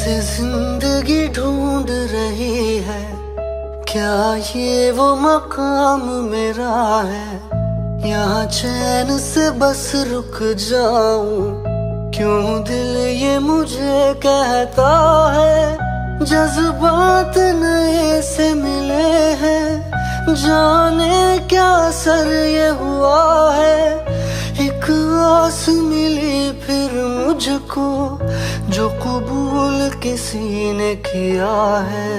से जिंदगी ढूंढ रही है, क्या ये वो मकाम मेरा है? यहाँ चैन से बस रुक जाऊं, क्यों दिल ये मुझे कहता है। जज्बात नए से मिले हैं, जाने क्या असर ये हुआ है। एक आस मिली फिर मुझको, जो कबूल किसी ने किया है।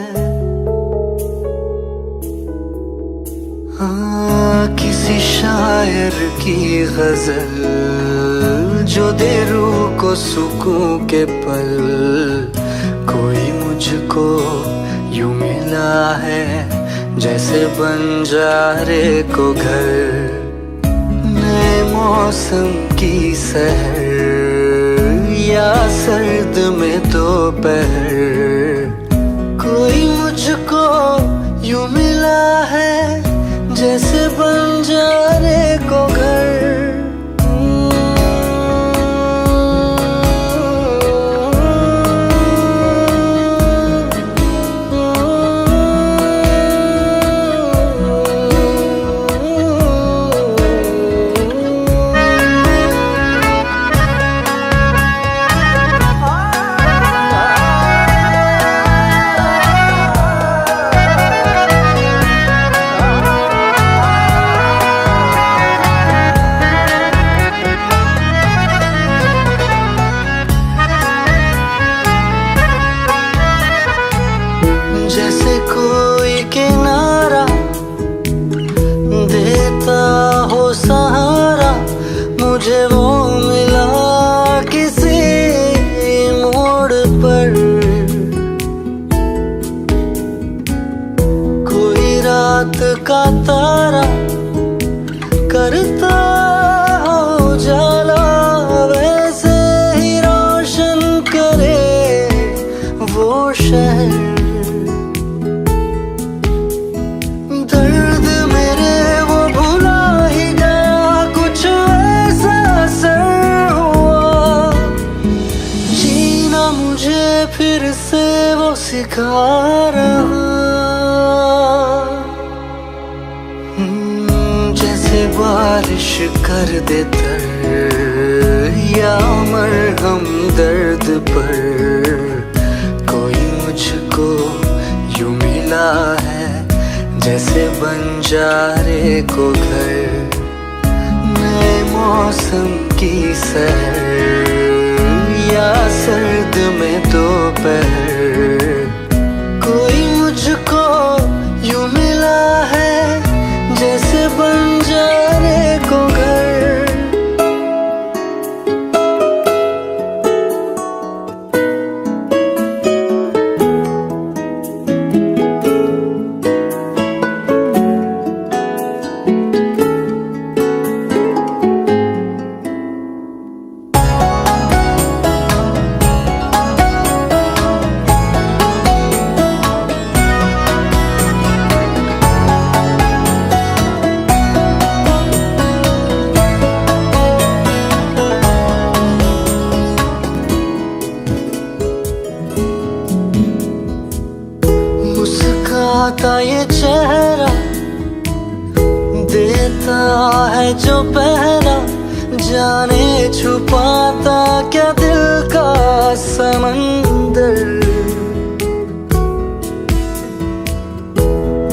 किसी शायर की गजल जो दे रूह को सुकून के पल, कोई मुझको यूं मिला है जैसे बंजारे को घर। नए मौसम की सहर या सर्द में दोपहर, कोई मुझको यूं मिला है जैसे बंजारे को घर। जैसे कोई किनारा देता हो सहारा, मुझे वो मिला किसी मोड़ पर। कोई रात का तारा करता हो उजाला, वैसे ही रोशन करे वो शहर। फिर से वो सिखा रहा, जैसे बारिश कर दे तर या मरहम दर्द पर। कोई मुझको यूं मिला है जैसे बंजारे को घर। नए मौसम की सहर या सर्द में दोपहर, कोई मुझको यूं मिला है जैसे बंजारे को घर। मुस्काता ये चेहरा देता है जो पहरा, जाने छुपाता क्या दिल का समंदर।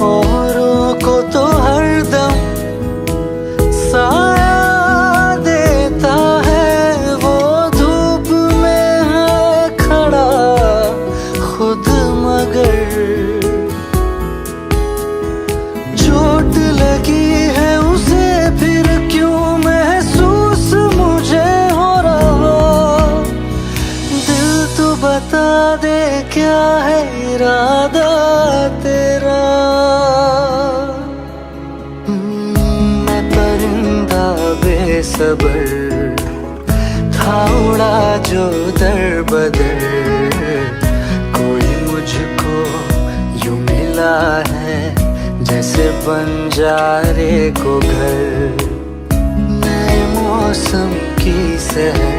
औरों को तो हरदम साया देता है, वो धूप में है खड़ा खुद मगर। चोट लगी है उसे फिर क्यों महसूस मुझे हो रहा। दिल तो बता दे क्या है इरादा तेरा। मैं परिंदा बेसबर था उड़ा जो दर बदर, कोई मुझको यूं मिला है जैसे बंजारे को घर। नए मौसम की सहर